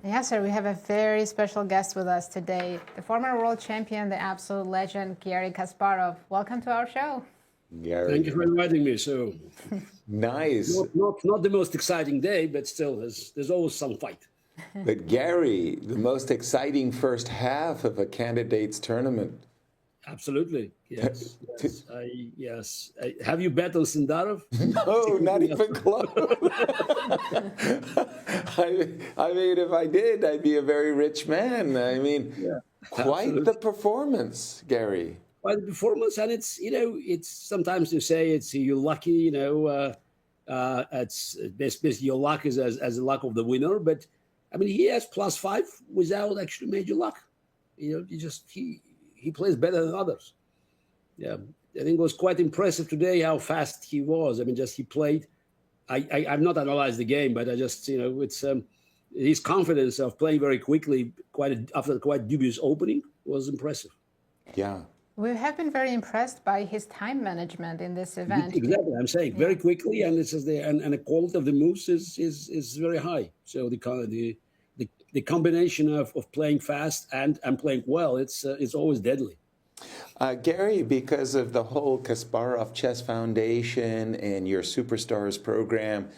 Yes, sir. We have a very special guest with us today, the former world champion, the absolute legend, Garry Kasparov. Welcome to our show. Garry. Thank you for inviting me. So, Nice. not the most exciting day, but still, there's always some fight. But Garry, the most exciting first half of a candidates tournament. Absolutely, yes, yes. Have you bet on Sindarov? No, not even close. I mean, if I did, I'd be a very rich man. I mean, quite absolutely. the performance, Garry. By the performance, and it's sometimes you say you're lucky, it's basically your luck is as the luck of the winner. But I mean, he has +5 without actually major luck. He plays better than others. Yeah, I think it was quite impressive today how fast he was. I mean, just he played. I've not analyzed the game, but I just it's his confidence of playing very quickly, after a quite dubious opening, was impressive. Yeah. We have been very impressed by his time management in this event. Exactly, I'm saying very quickly, and this is and the quality of the moves is very high. So the combination of playing fast and playing well, it's always deadly. Garry, because of the whole Kasparov Chess Foundation and your Superstars program,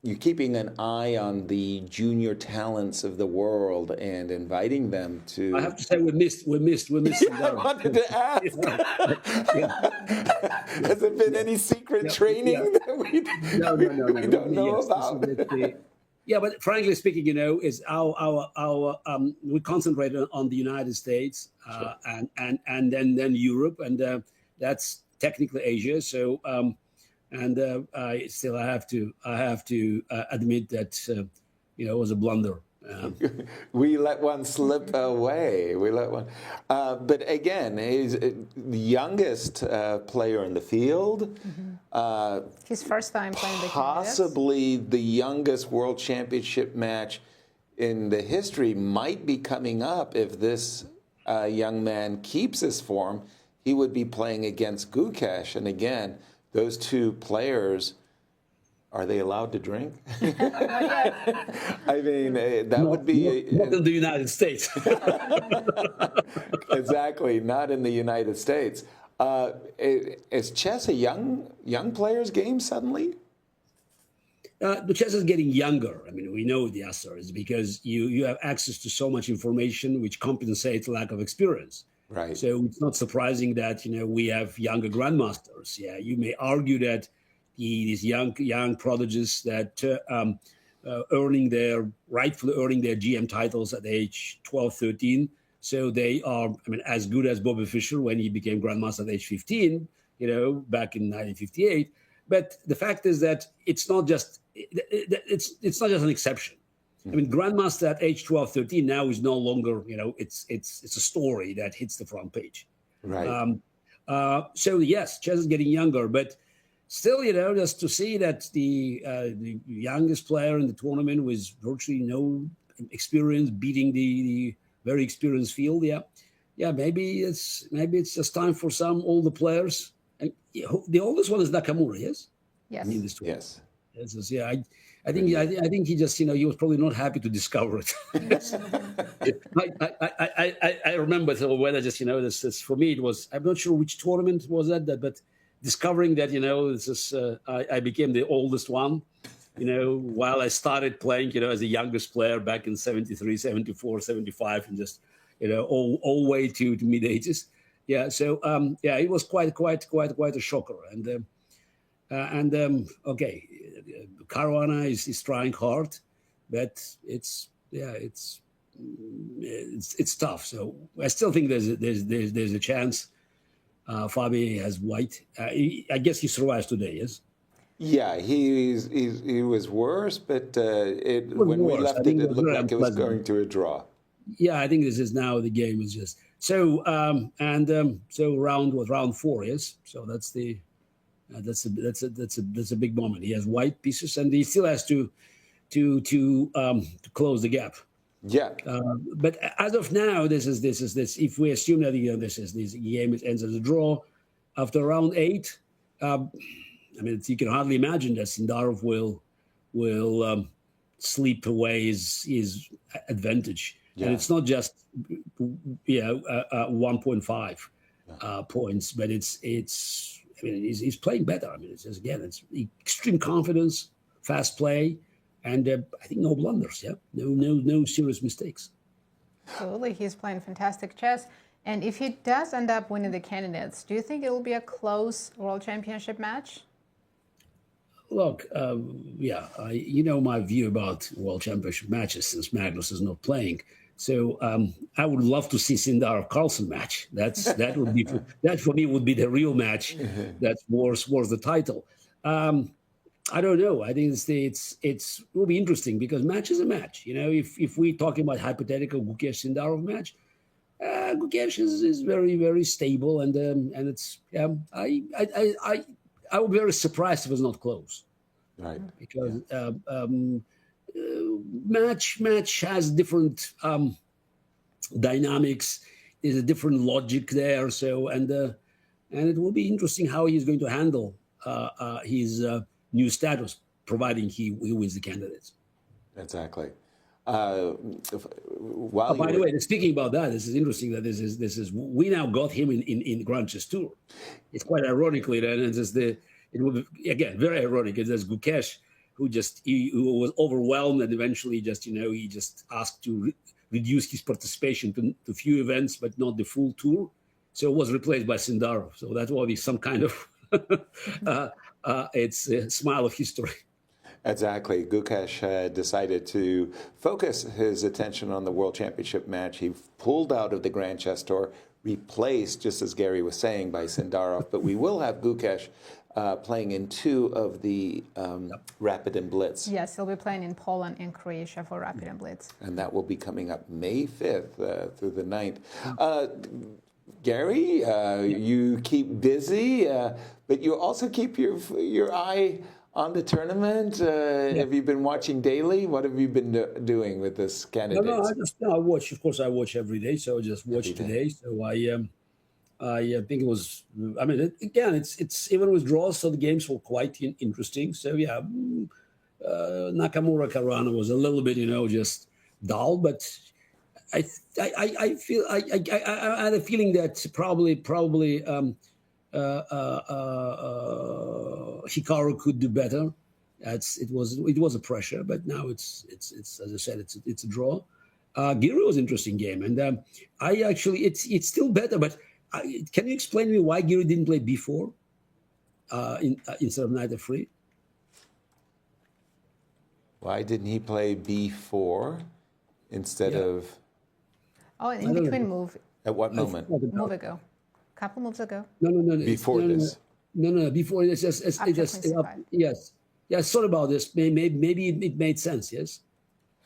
you're keeping an eye on the junior talents of the world and inviting them to. I have to say we missed. I wanted to ask. Has there been any secret training that we don't know about? Yeah, but frankly speaking, is our we concentrate on the United States and then Europe, and that's technically Asia. So I have to admit that it was a blunder. We let one slip away. But again, he's the youngest player in the field. His first time playing the Possibly the youngest world championship match in the history might be coming up if this young man keeps his form. He would be playing against Gukesh, and again, those two players. Are they allowed to drink? I mean, would be not in the United States. Exactly, not in the United States. Is chess a young player's game suddenly? The chess is getting younger. I mean, we know the answer is because you have access to so much information, which compensates lack of experience. Right. So it's not surprising that we have younger grandmasters. Yeah, you may argue that these young prodigies that rightfully earning their GM titles at age 12, 13. So they are, I mean, as good as Bobby Fischer when he became grandmaster at age 15, back in 1958. But the fact is that it's not just an exception. I mean, grandmaster at age 12, 13 now is no longer, it's a story that hits the front page. Right. So yes, chess is getting younger, but still, just to see that the youngest player in the tournament with virtually no experience beating the very experienced field, maybe it's just time for some older players. And the oldest one is Nakamura, yes. Yes. Yes. I think he just he was probably not happy to discover it. I remember whether just this for me it was, I'm not sure which tournament was that, but discovering that this is I became the oldest one, while I started playing as the youngest player back in 73, 74, 75, and just all way to mid ages. Yeah, so it was quite a shocker, and okay, Caruana is trying hard, but it's tough. So I still think there's a chance. Fabi has white. I guess he survives today, yes? Yeah, he was worse, but when we left it looked like it was going to a draw. Yeah, I think this is now the game is just so so round 4, yes. So that's a big moment. He has white pieces, and he still has to close the gap. Yeah. But as of now, this is. If we assume that this game ends as a draw, after round 8, I mean, you can hardly imagine that Sindarov will slip away his advantage. Yeah. And it's not just 1.5 points, but it's. I mean, he's playing better. I mean, it's just, again, it's extreme confidence, fast play, and I think no blunders. Yeah, no serious mistakes. Absolutely, he's playing fantastic chess. And if he does end up winning the candidates, do you think it will be a close World Championship match? Look, you know my view about World Championship matches since Magnus is not playing. So I would love to see Sindarov Carlsen match. That for me would be the real match that's worth the title. I don't know. I think it will be interesting because match is a match. You know, if we're talking about hypothetical Gukesh Sindarov match, Gukesh is very, very stable, and it's I would be very surprised if it's not close. Right. Because match has different dynamics. There's a different logic there. So and it will be interesting how he's going to handle his new status, providing he wins the candidates. Exactly. By the way, speaking about that, this is interesting that this is we now got him in Grand Chess Tour. It's quite ironically that it will be, again, very ironic. It's as Gukesh who was overwhelmed and eventually he just asked to reduce his participation to few events but not the full tour. So it was replaced by Sindarov. So that will be some kind of it's a smile of history. Exactly. Gukesh decided to focus his attention on the World Championship match. He pulled out of the Grand Chess Tour, replaced, just as Gary was saying, by Sindarov. But we will have Gukesh playing in 2 of the Rapid and Blitz. Yes, he'll be playing in Poland and Croatia for Rapid and Blitz. And that will be coming up May 5th through the 9th. Gary, you keep busy, but you also keep your eye on the tournament. Have you been watching daily? What have you been doing with this candidate? I watch. Of course, I watch every day. So I just watched today. So I think it was. I mean, again, it's even with draws, so the games were quite interesting. So yeah, Nakamura Karana was a little bit, just dull, but I feel I had a feeling that probably Hikaru could do better. It was a pressure, but now it's as I said, it's a draw. Giri was an interesting game, and it's still better. But can you explain to me why Giri didn't play B4 instead of knight f3? Why didn't he play B4 instead of? Oh, in between move. At what moment? Move ago. Couple moves ago. No. Before this. No. Before it's just yes. Sorry about this. Maybe it made sense. Yes.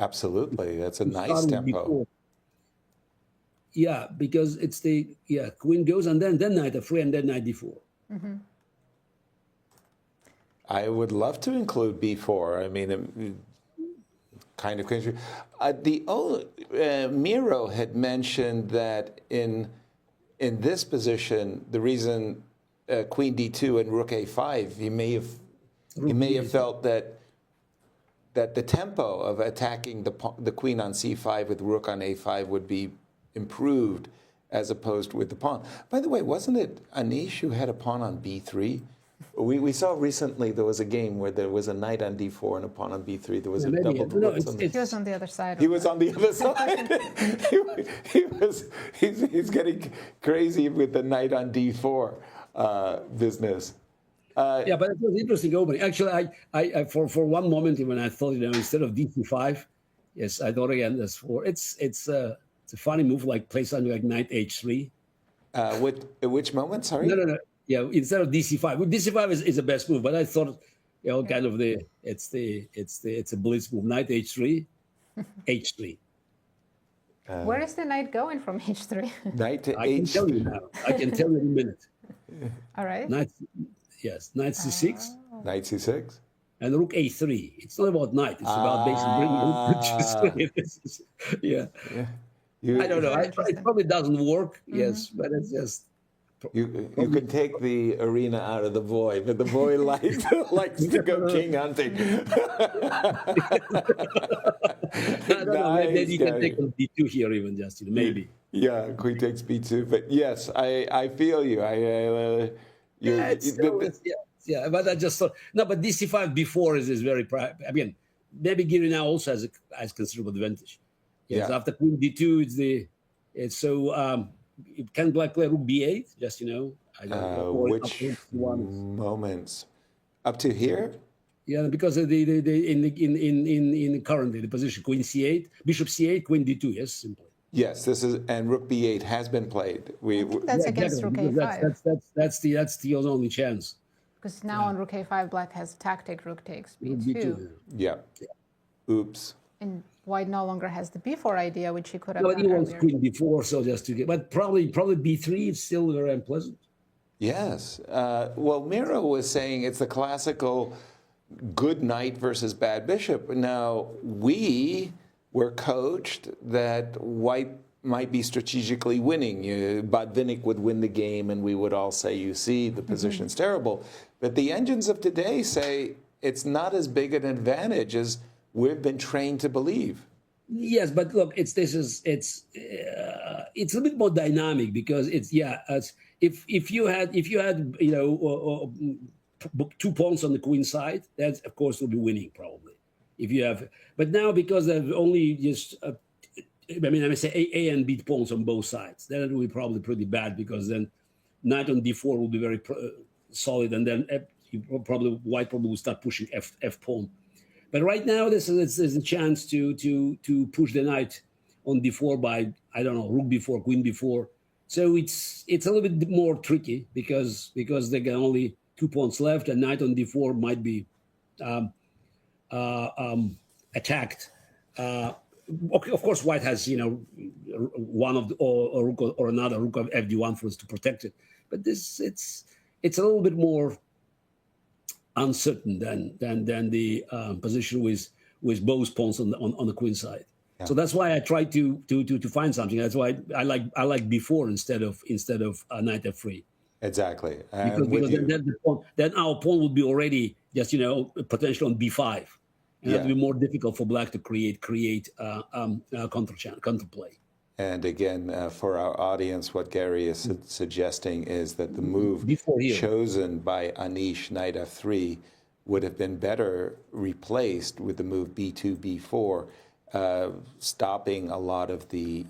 Absolutely, that's a nice tempo. Before. Yeah, because it's queen goes and then knight f3 and then knight d4. Mm-hmm. I would love to include b4. I mean, kind of crazy. Miro had mentioned that in this position, the reason queen d2 and rook a5, he may have felt that the tempo of attacking the queen on c5 with rook on a5 would be improved as opposed with the pawn. By the way, wasn't it Anish who had a pawn on b3? We saw recently there was a game where there was a knight on d4 and a pawn on b3. There was a double. He was on the other side. He was on the other side. He's getting crazy with the knight on d4 business. Yeah, but it was interesting opening. Actually, I for one moment when I thought, instead of d5, yes, I thought again that's 4. It's a funny move, like play something like knight h3. Which moment? Sorry. No. Yeah, instead of dc5. Well, dc5 is the best move, but I thought, kind of it's a blitz move. Knight h3, h3. Where is the knight going from h3? Knight to h3. I can tell you now. I can tell you in a minute. All right. Knight c6. Knight c6. And rook a3. It's not about knight. It's about basically bringing rook. Yeah. I don't know. It probably doesn't work. Mm-hmm. Yes, but it's just You can take the arena out of the boy, but the boy likes to go king hunting. I don't know. Maybe Nice, you can Gary. take on B2 here, even just maybe. Yeah, queen takes b2. But yes, I feel you. Yeah, yeah. But I just thought no. But DC5 before is very. I mean, maybe Giri now also has considerable advantage. Yes, Yeah. after Queen D2, it's so. Can Black play Rook B8? Just I don't know. Or up Which to one. moments up to here? Yeah, because of the in currently the position Queen C8, Bishop C8, Queen D2. Yes, simply. Yes, this is, and Rook B8 has been played. I think that's against Rook A5. That's the only chance. Because now on Rook A5, Black has tactic Rook takes B2. Yeah. Oops. And White no longer has the B4 idea, which he could have No, done he wants earlier. Queen B4, so just to get, but probably B3 is still very unpleasant. Yes. Well, Miro was saying it's the classical good knight versus bad bishop. Now, we were coached that White might be strategically winning. Botvinnik would win the game, and we would all say, you see, the position's terrible. But the engines of today say it's not as big an advantage as we've been trained to believe. Yes, but look, it's a little bit more dynamic because if you had 2 pawns on the queen side, that of course will be winning probably. If you have, but now because they've only just, I say A and B pawns on both sides, then it will be probably pretty bad because then knight on D4 will be very solid, and then White probably will start pushing F pawn. But right now, there's a chance to push the knight on D4 by, I don't know, Rook B4, Queen B4. So it's a little bit more tricky because they got only 2 pawns left, and knight on D4 might be attacked. Of course, White has one of the, or Rook or another Rook of FD1 for us to protect it. But it's a little bit more uncertain than the position with both pawns on the queen side. Yeah. So that's why I try to find something. That's why I like B4 instead of knight F3. Exactly. Because then our pawn would be already just potential on B5, and it would be more difficult for Black to create counterplay. And again, for our audience, what Gary is suggesting is that the move chosen by Anish, knight f3, would have been better replaced with the move b2, b4, stopping a lot of the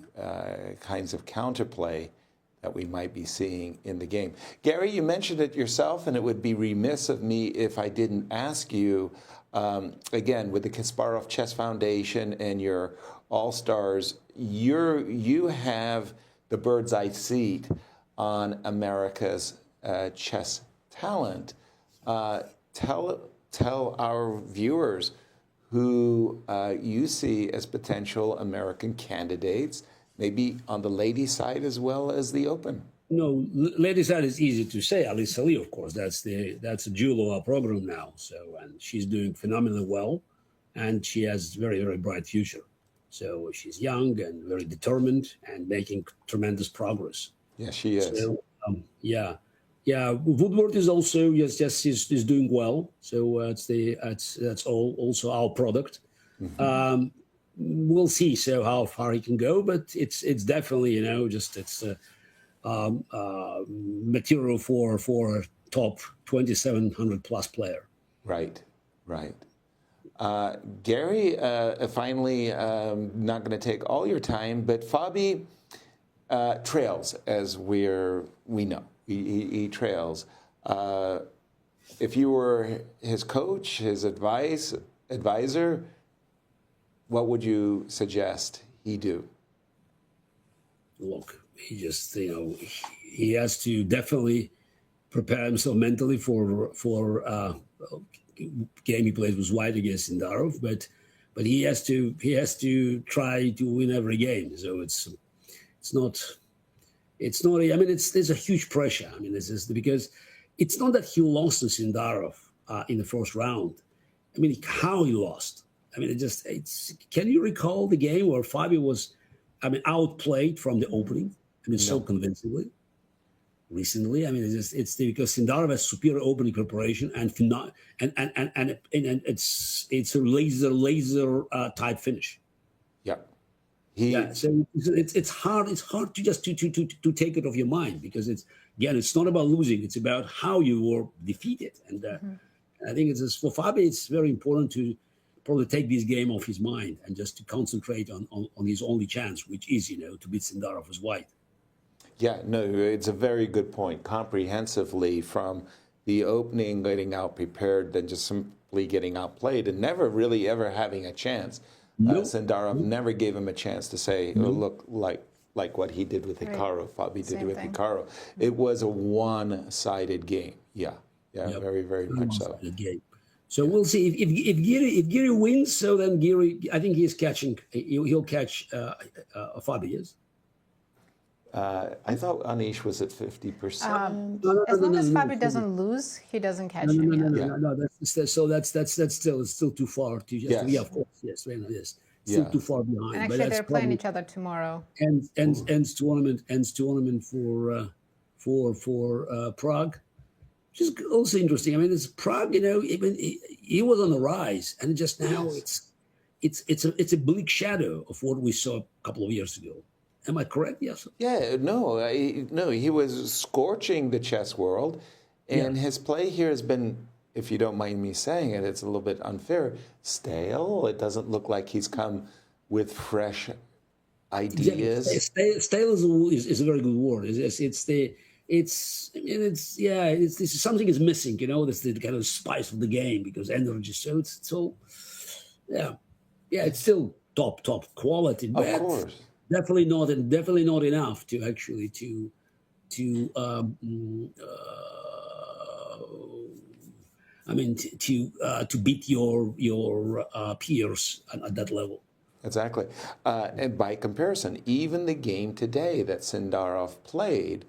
kinds of counterplay that we might be seeing in the game. Gary, you mentioned it yourself, and it would be remiss of me if I didn't ask you, again, with the Kasparov Chess Foundation and your All-Stars, you have the bird's eye seat on America's chess talent. Tell our viewers who you see as potential American candidates, maybe on the ladies' side as well as the open. No, ladies' side is easy to say. Alisa Lee, of course, that's a jewel of our program now. So, and she's doing phenomenally well, and she has very, very bright future. So she's young and very determined and making tremendous progress. Yeah, she is. So, Woodward is also is doing well. So that's also our product. Mm-hmm. We'll see how far he can go, but it's definitely material for a top 2,700 plus player. Right. Gary, finally, not going to take all your time, but Fabi trails, as we know. He trails. If you were his coach, his advisor, what would you suggest he do? Look, he just, he has to definitely prepare himself mentally for game he plays with White against Sindarov, but he has to try to win every game. So it's not. I mean, there's a huge pressure. I mean, this is because it's not that he lost to Sindarov in the first round. I mean, how he lost. I mean, can you recall the game where Fabi was, outplayed from the opening? I mean, so convincingly. recently. I mean, it's because Sindarov has superior opening preparation and it's a laser type finish. Yeah. Yeah, so it's hard. It's hard to just to take it off your mind, because it's not about losing. It's about how you were defeated. And I think for Fabi, it's very important to probably take this game off his mind and just to concentrate on his only chance, which is, to beat Sindarov as white. Yeah, no, it's a very good point. Comprehensively, from the opening, getting out prepared, then just simply getting outplayed and never really ever having a chance. Sindarov never gave him a chance to say, oh, look, like what he did with Hikaru, Fabi did with Hikaru. It was a one-sided game. Yeah, very, very much so. Game. So we'll see if Giri wins. So then Giri, I think he's catching. He'll catch Fabi. Yes. I thought Anish was at 50%. As long as Fabi doesn't lose, he doesn't catch him. No. That's still too far to just. Yeah, of course, yes, yes. Still too far behind. And actually, they're playing each other tomorrow. Ends tournament for Prague. Which is also interesting. I mean, it's Prague. He was on the rise, and just now it's a bleak shadow of what we saw a couple of years ago. Am I correct? Yes. Yeah, no, he was scorching the chess world, and his play here has been, if you don't mind me saying it, it's a little bit unfair, stale. It doesn't look like he's come with fresh ideas. Stale is a very good word. Something is missing. That's the kind of spice of the game, because energy. So it's still top quality. But of course. Definitely not enough to actually to beat your peers at that level. Exactly. And by comparison, even the game today that Sindarov played,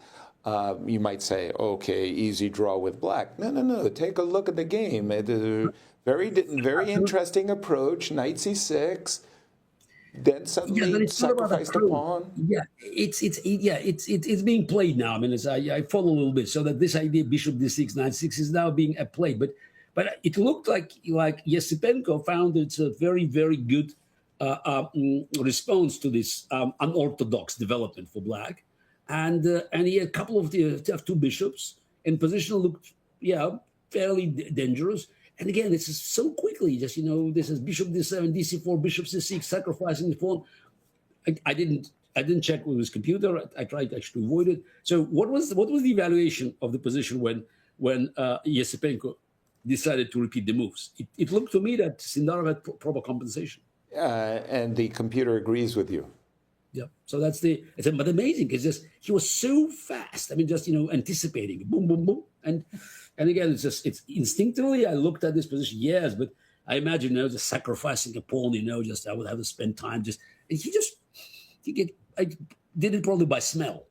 you might say, okay, easy draw with black. No. Take a look at the game. Very interesting approach. Knight c6. Then suddenly sacrifice the pawn. Yeah, it's being played now. I mean, I follow a little bit, so that this idea bishop d6, knight 6 is now being played. But it looked like Yesipenko found it's a very, very good response to this unorthodox development for black, and he had a couple of two bishops, and position looked fairly dangerous. And again, this is so quickly, just, this is bishop d7, dc4, bishop c6, sacrificing the pawn. I didn't check with his computer. I tried to actually avoid it. So what was the evaluation of the position when Yesipenko decided to repeat the moves? It looked to me that Sindarov had proper compensation. And the computer agrees with you. Yeah. So but amazing, because just he was so fast. I mean, just anticipating, boom, boom, boom, and again, it's instinctively I looked at this position, yes, but I imagine just sacrificing a pawn, just I would have to spend time I did it probably by smell.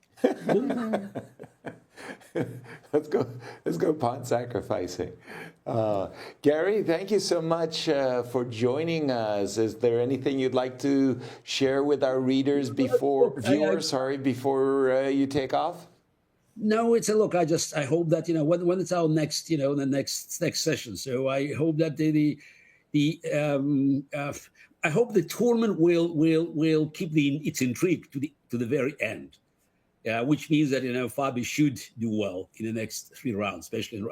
Let's go pawn sacrificing. Gary, thank you so much for joining us. Is there anything you'd like to share with our readers before you take off? No, it's a look. I hope that when it's our next the next session. So I hope that I hope the tournament will keep its intrigue to the very end, which means that Fabi should do well in the next 3 rounds, especially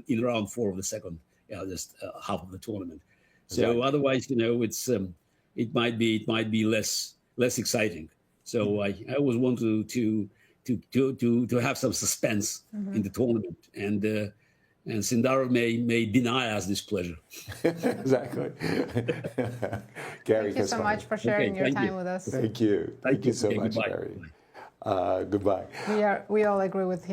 in round 4 of the second half of the tournament. So exactly. Otherwise, it might be less exciting. So I always want to have some suspense in the tournament, and Sindarov may deny us this pleasure. Exactly. Gary, thank you so much for sharing your time with us. Thank you so much, Gary. Goodbye. We all agree with him.